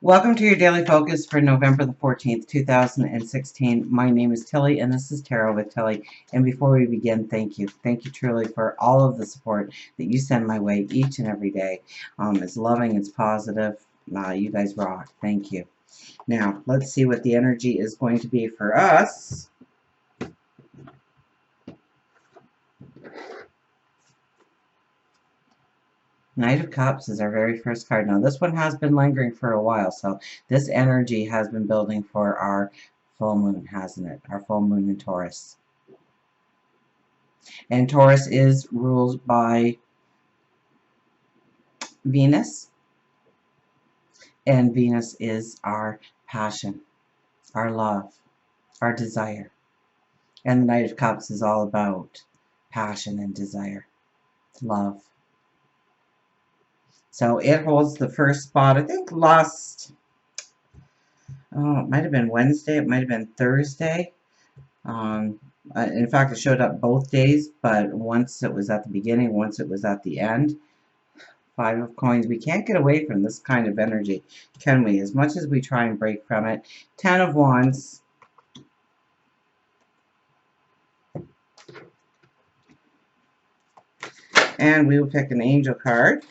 Welcome to your daily focus for November the 14th, 2016. My name is Tilly, and this is Tarot with Tilly. And before we begin, thank you. Thank you truly for all of the support that you send my way each and every day. It's loving, it's positive. You guys rock. Thank you. Now, let's see what the energy is going to be for us. Knight of Cups is our very first card. Now, this one has been lingering for a while, so this energy has been building for our full moon, hasn't it? Our full moon in Taurus. And Taurus is ruled by Venus, and Venus is our passion, our love, our desire. And the Knight of Cups is all about passion and desire, love. So it holds the first spot. I think last, it might have been Wednesday, it might have been Thursday. In fact, it showed up both days, but once it was at the beginning, once it was at the end. Five of Coins. We can't get away from this kind of energy, can we? As much as we try and break from it. Ten of Wands. And we will pick an angel card.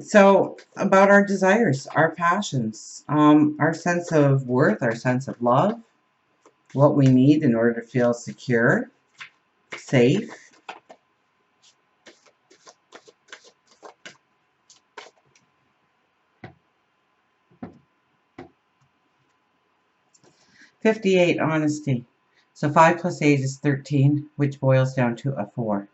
So, about our desires, our passions, our sense of worth, our sense of love, what we need in order to feel secure, safe. "58, honesty. So 5 plus 8 is 13, which boils down to a 4.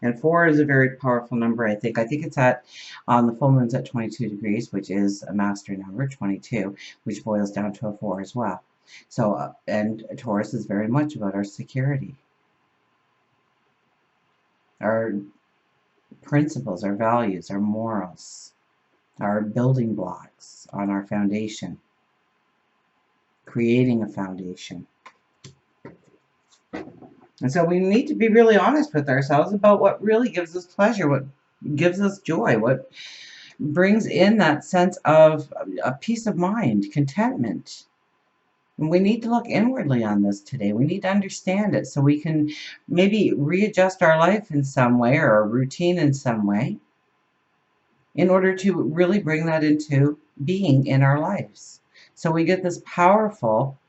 And 4 is a very powerful number, I think. I think it's at, the full moon's at 22 degrees, which is a master number, 22, which boils down to a 4 as well. So, and Taurus is very much about our security, our principles, our values, our morals, our building blocks on our foundation, creating a foundation. And so we need to be really honest with ourselves about what really gives us pleasure, what gives us joy, what brings in that sense of a peace of mind, contentment. And we need to look inwardly on this today. We need to understand it so we can maybe readjust our life in some way or our routine in some way in order to really bring that into being in our lives. So we get this powerful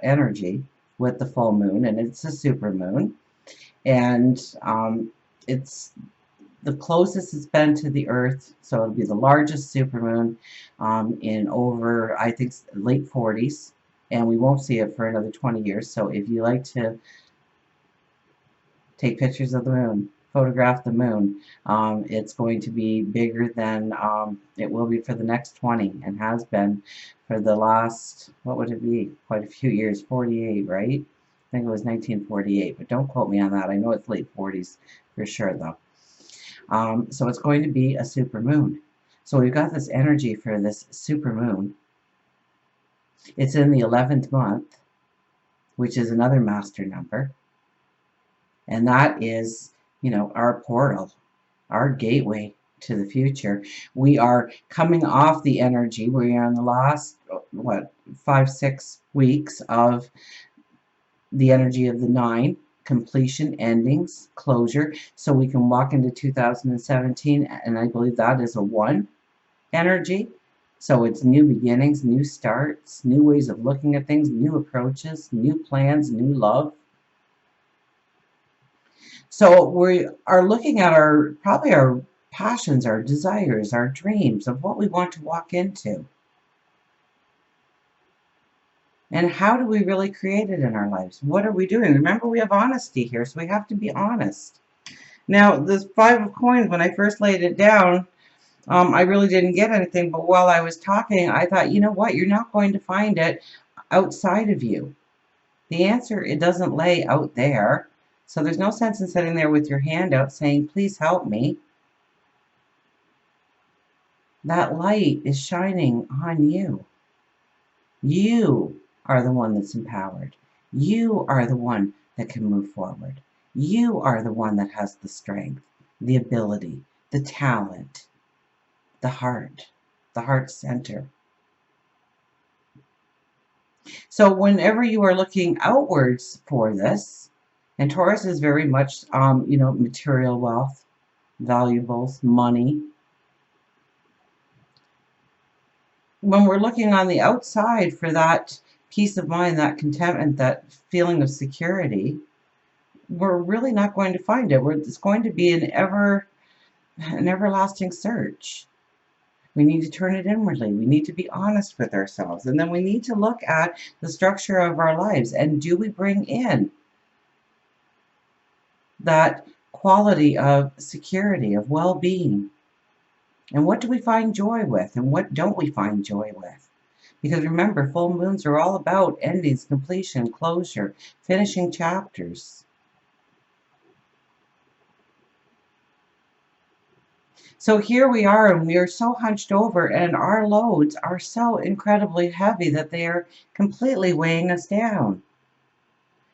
energy with the full moon, and it's a super moon, and it's the closest it's been to the Earth, so it'll be the largest supermoon in over, I think, late 40s, and we won't see it for another 20 years. So if you like to take pictures of the moon, photograph the moon, it's going to be bigger than it will be for the next 20, and has been for the last, what would it be, quite a few years, 48, right? I think it was 1948, but don't quote me on that. I know it's late 40s for sure, though. So it's going to be a super moon. So we've got this energy for this super moon. It's in the 11th month, which is another master number. And that is, you know, our portal, our gateway to the future. We are coming off the energy. We are in the last, 5-6 weeks of the energy of the 9, completion, endings, closure. So we can walk into 2017, and I believe that is a 1 energy. So it's new beginnings, new starts, new ways of looking at things, new approaches, new plans, new love. So we are looking at probably our passions, our desires, our dreams of what we want to walk into. And how do we really create it in our lives? What are we doing? Remember, we have honesty here, so we have to be honest. Now, this 5 of Coins, when I first laid it down, I really didn't get anything, but while I was talking, I thought, you know what? You're not going to find it outside of you. The answer, it doesn't lay out there. So there's no sense in sitting there with your hand out saying, please help me. That light is shining on you. You are the one that's empowered. You are the one that can move forward. You are the one that has the strength, the ability, the talent, the heart center. So whenever you are looking outwards for this, and Taurus is very much, material wealth, valuables, money. When we're looking on the outside for that peace of mind, that contentment, that feeling of security, we're really not going to find it. It's going to be an everlasting search. We need to turn it inwardly. We need to be honest with ourselves. And then we need to look at the structure of our lives. And do we bring in that quality of security, of well-being? And what do we find joy with? And what don't we find joy with? Because remember, full moons are all about endings, completion, closure, finishing chapters. So here we are, and we are so hunched over, and our loads are so incredibly heavy that they are completely weighing us down.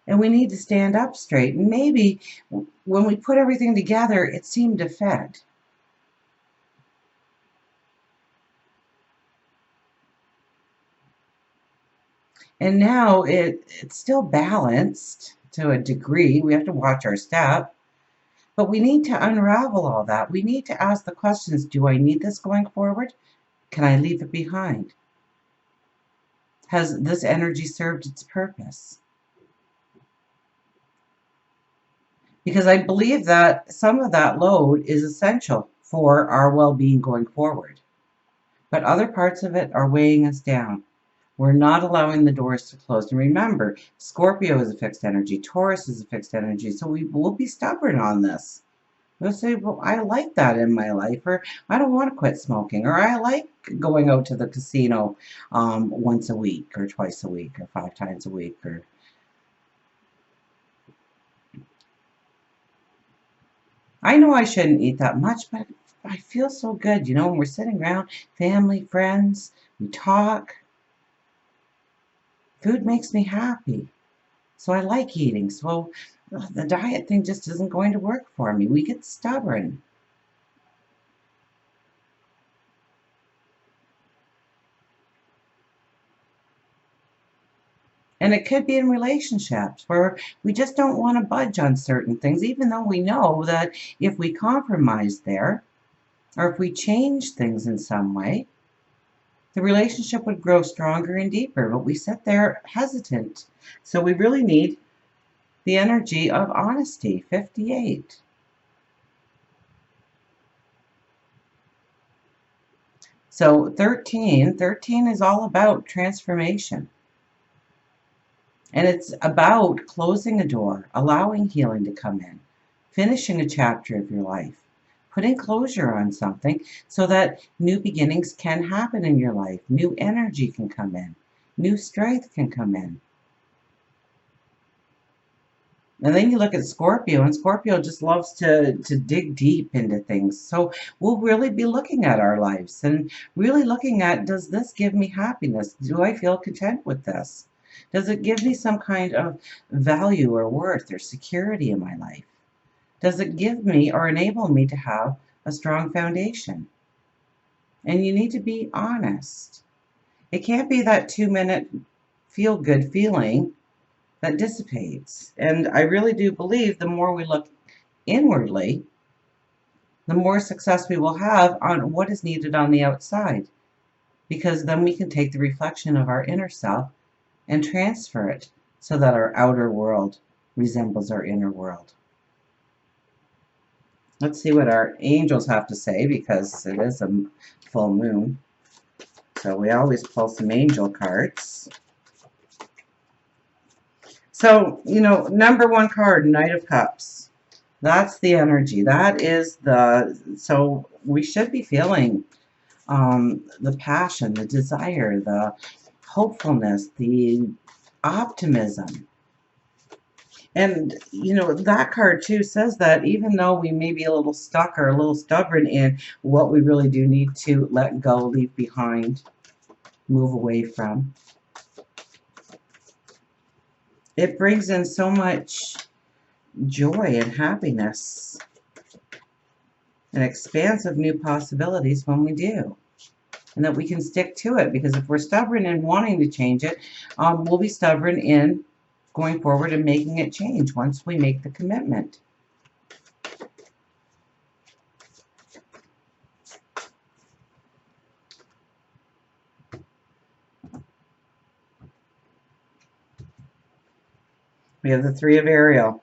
And we need to stand up straight. And maybe when we put everything together, it seemed to fit. And now it's still balanced to a degree. We have to watch our step. But we need to unravel all that. We need to ask the questions, do I need this going forward? Can I leave it behind? Has this energy served its purpose? Because I believe that some of that load is essential for our well-being going forward. But other parts of it are weighing us down. We're not allowing the doors to close. And remember, Scorpio is a fixed energy. Taurus is a fixed energy. So we will be stubborn on this. We'll say, well, I like that in my life, or I don't want to quit smoking, or I like going out to the casino once a week, or twice a week, or 5 times a week, or I know I shouldn't eat that much, but I feel so good, when we're sitting around, family, friends, we talk. Food makes me happy. So I like eating. So the diet thing just isn't going to work for me. We get stubborn. And it could be in relationships where we just don't want to budge on certain things, even though we know that if we compromise there, or if we change things in some way, the relationship would grow stronger and deeper. But we sit there hesitant. So we really need the energy of honesty, 58. So 13 is all about transformation. And it's about closing a door, allowing healing to come in, finishing a chapter of your life, putting closure on something so that new beginnings can happen in your life, new energy can come in, new strength can come in. And then you look at Scorpio, and Scorpio just loves to dig deep into things. So we'll really be looking at our lives and really looking at, does this give me happiness? Do I feel content with this? Does it give me some kind of value or worth or security in my life? Does it give me or enable me to have a strong foundation? And you need to be honest. It can't be that 2-minute feel-good feeling that dissipates. And I really do believe the more we look inwardly, the more success we will have on what is needed on the outside. Because then we can take the reflection of our inner self and transfer it so that our outer world resembles our inner world. Let's see what our angels have to say, because it is a full moon. So we always pull some angel cards. So, number 1 card, Knight of Cups. That's the energy. That is so we should be feeling the passion, the desire, the hopefulness, the optimism. And, that card too says that even though we may be a little stuck or a little stubborn in what we really do need to let go, leave behind, move away from, it brings in so much joy and happiness. an expanse of new possibilities when we do. And that we can stick to it, because if we're stubborn in wanting to change it, we'll be stubborn in going forward and making it change once we make the commitment. We have the Three of Ariel.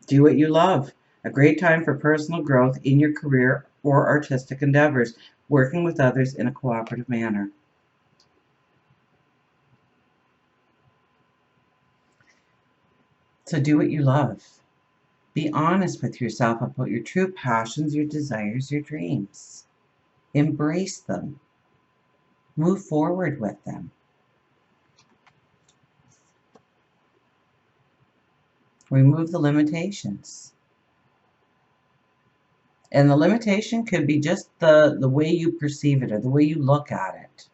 Do what you love. A great time for personal growth in your career or artistic endeavors, working with others in a cooperative manner. So do what you love. Be honest with yourself about your true passions, your desires, your dreams. Embrace them. Move forward with them. Remove the limitations. And the limitation could be just the way you perceive it or the way you look at it.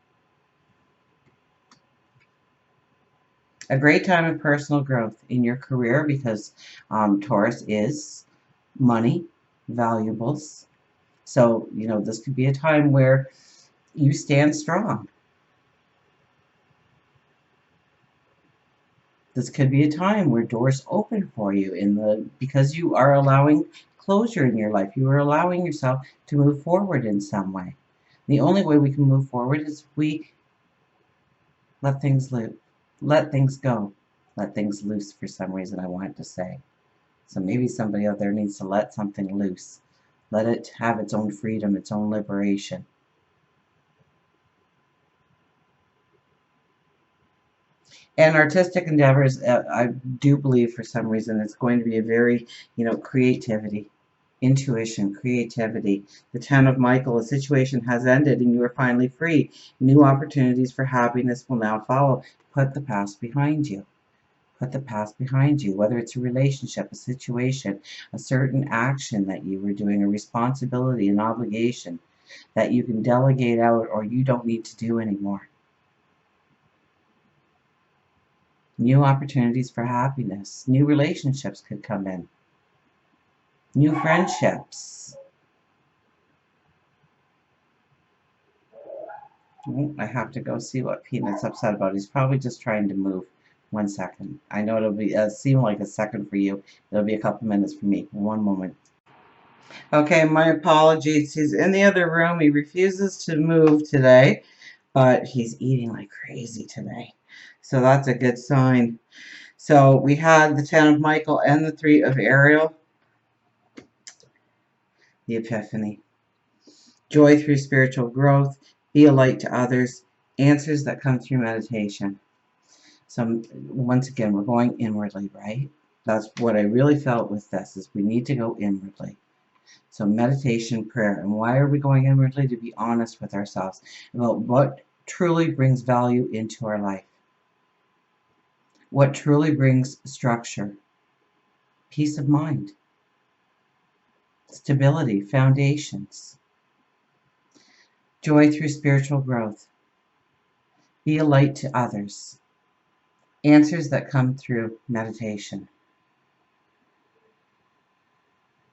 A great time of personal growth in your career, because Taurus is money, valuables. So, this could be a time where you stand strong. This could be a time where doors open for you because you are allowing closure in your life. You are allowing yourself to move forward in some way. The only way we can move forward is if we let things go. Let things loose, for some reason I wanted to say. So maybe somebody out there needs to let something loose. Let it have its own freedom, its own liberation. And artistic endeavors, I do believe for some reason it's going to be a very, creativity, intuition, creativity. The Ten of Michael, a situation has ended and you are finally free. New opportunities for happiness will now follow. Put the past behind you. Put the past behind you, whether it's a relationship, a situation, a certain action that you were doing, a responsibility, an obligation that you can delegate out or you don't need to do anymore. New opportunities for happiness. New relationships could come in. New friendships. I have to go see what Peanut's upset about. He's probably just trying to move. 1 second. I know it'll be seem like a second for you. It'll be a couple minutes for me. 1 moment. Okay, my apologies. He's in the other room. He refuses to move today, but he's eating like crazy today. So that's a good sign. So we had the Ten of Michael and the Three of Ariel. The Epiphany. Joy through spiritual growth. Be a light to others. Answers that come through meditation. So once again, we're going inwardly, right? That's what I really felt with this, is we need to go inwardly. So meditation, prayer. And why are we going inwardly? To be honest with ourselves about what truly brings value into our life. What truly brings structure, peace of mind, stability, foundations. Joy through spiritual growth. Be a light to others. Answers that come through meditation.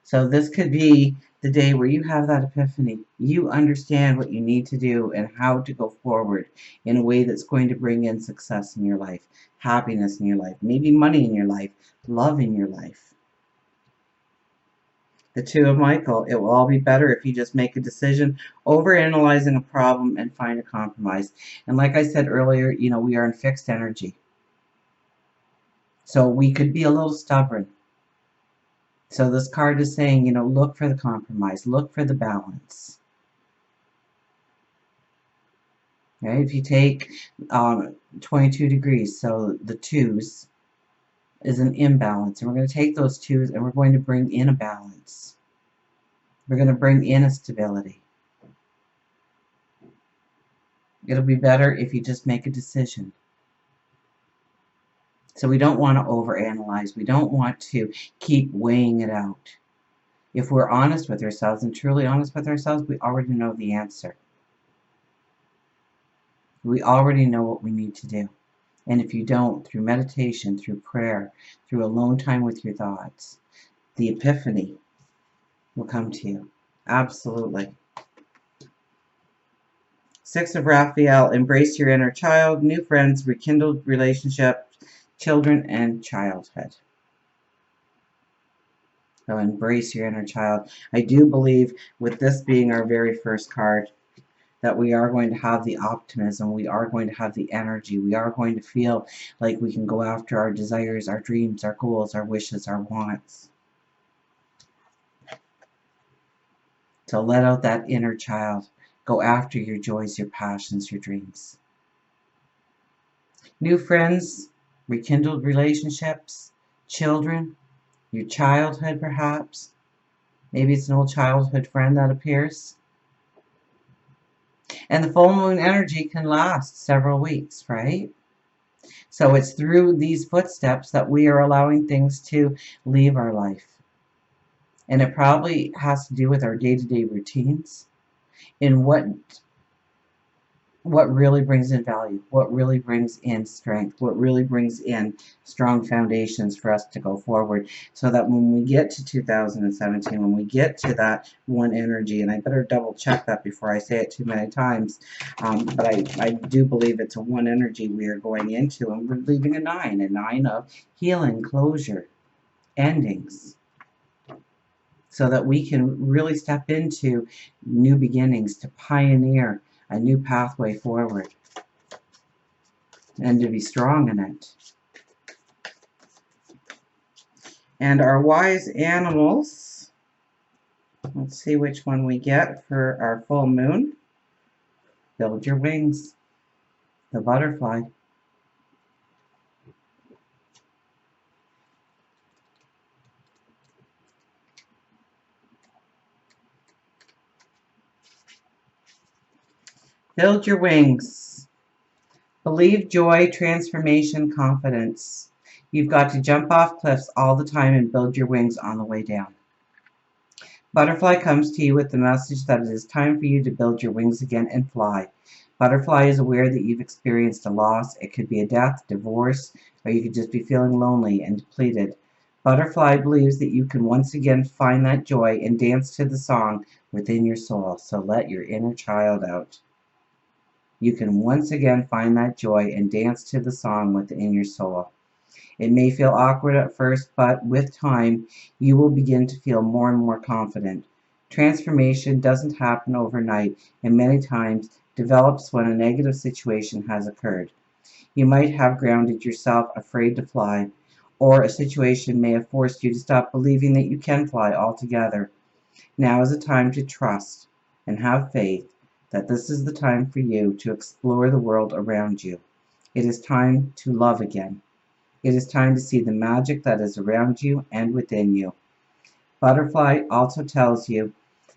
So this could be the day where you have that epiphany. You understand what you need to do and how to go forward in a way that's going to bring in success in your life, happiness in your life, maybe money in your life, love in your life. The Two of Michael, it will all be better if you just make a decision, overanalyzing a problem and find a compromise. And like I said earlier, we are in fixed energy. So we could be a little stubborn. So this card is saying, look for the compromise, look for the balance. Right? If you take 22 degrees, so the twos is an imbalance. And we're going to take those twos and we're going to bring in a balance. We're going to bring in a stability. It'll be better if you just make a decision. So we don't want to overanalyze. We don't want to keep weighing it out. If we're honest with ourselves and truly honest with ourselves, we already know the answer. We already know what we need to do. And if you don't, through meditation, through prayer, through alone time with your thoughts, the epiphany will come to you. Absolutely. Six of Raphael, embrace your inner child, new friends, rekindled relationships, children, and childhood. So embrace your inner child. I do believe with this being our very first card that we are going to have the optimism, we are going to have the energy, we are going to feel like we can go after our desires, our dreams, our goals, our wishes, our wants. So let out that inner child. Go after your joys, your passions, your dreams. New friends, rekindled relationships, children, your childhood perhaps. Maybe it's an old childhood friend that appears. And the full moon energy can last several weeks, right? So it's through these footsteps that we are allowing things to leave our life. And it probably has to do with our day-to-day routines and what really brings in value, what really brings in strength, what really brings in strong foundations for us to go forward, so that when we get to 2017, when we get to that one energy, and I better double check that before I say it too many times, but I do believe it's a one energy we are going into, and we're leaving a nine of healing, closure, endings, so that we can really step into new beginnings, to pioneer a new pathway forward, and to be strong in it. And our wise animals, let's see which one we get for our full moon. Build your wings, the butterfly. Build your wings. Believe, joy, transformation, confidence. You've got to jump off cliffs all the time and build your wings on the way down. Butterfly comes to you with the message that it is time for you to build your wings again and fly. Butterfly is aware that you've experienced a loss. It could be a death, divorce, or you could just be feeling lonely and depleted. Butterfly believes that you can once again find that joy and dance to the song within your soul. So let your inner child out. You can once again find that joy and dance to the song within your soul. It may feel awkward at first, but with time, you will begin to feel more and more confident. Transformation doesn't happen overnight, and many times develops when a negative situation has occurred. You might have grounded yourself, afraid to fly, or a situation may have forced you to stop believing that you can fly altogether. Now is a time to trust and have faith that this is the time for you to explore the world around you. It is time to love again. It is time to see the magic that is around you and within you. Butterfly also tells you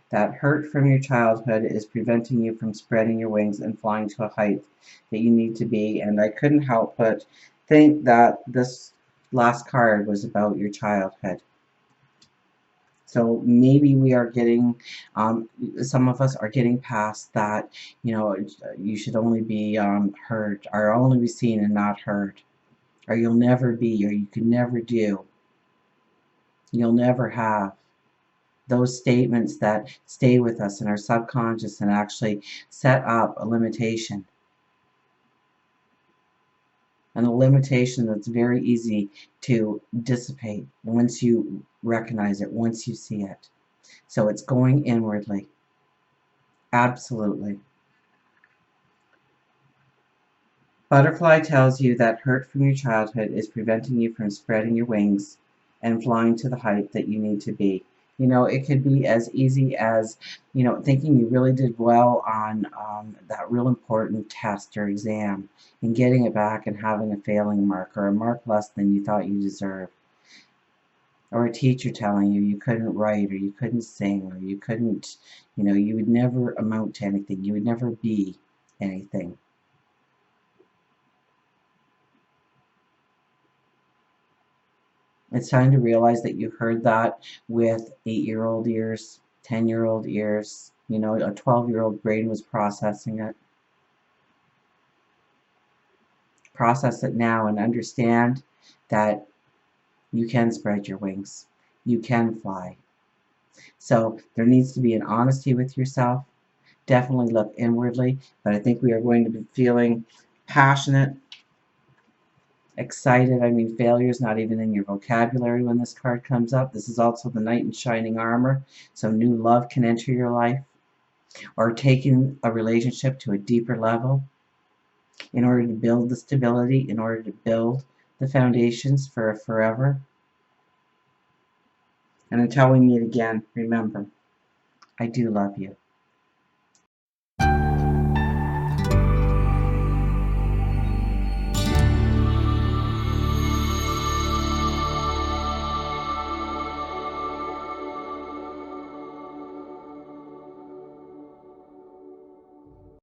that hurt from your childhood is preventing you from spreading your wings and flying to a height that you need to be. And I couldn't help but think that this last card was about your childhood. So maybe we are getting, some of us are getting past that, you should only be heard, or only be seen and not heard, or you'll never be, or you can never do, you'll never have. Those statements that stay with us in our subconscious and actually set up a limitation. And a limitation that's very easy to dissipate once you recognize it, once you see it. So it's going inwardly. Absolutely. Butterfly tells you that hurt from your childhood is preventing you from spreading your wings and flying to the height that you need to be. It could be as easy as, thinking you really did well on that real important test or exam and getting it back and having a failing mark or a mark less than you thought you deserved. Or a teacher telling you you couldn't write or you couldn't sing or you couldn't, you would never amount to anything. You would never be anything. It's time to realize that you heard that with 8-year-old ears, 10-year-old ears, a 12-year-old brain was processing it. Process it now and understand that you can spread your wings. You can fly. So there needs to be an honesty with yourself. Definitely look inwardly, but I think we are going to be feeling passionate, excited. I mean, failure is not even in your vocabulary when this card comes up. This is also the Knight in Shining Armor, so new love can enter your life, or taking a relationship to a deeper level in order to build the stability, in order to build the foundations for a forever. And until we meet again, remember, I do love you.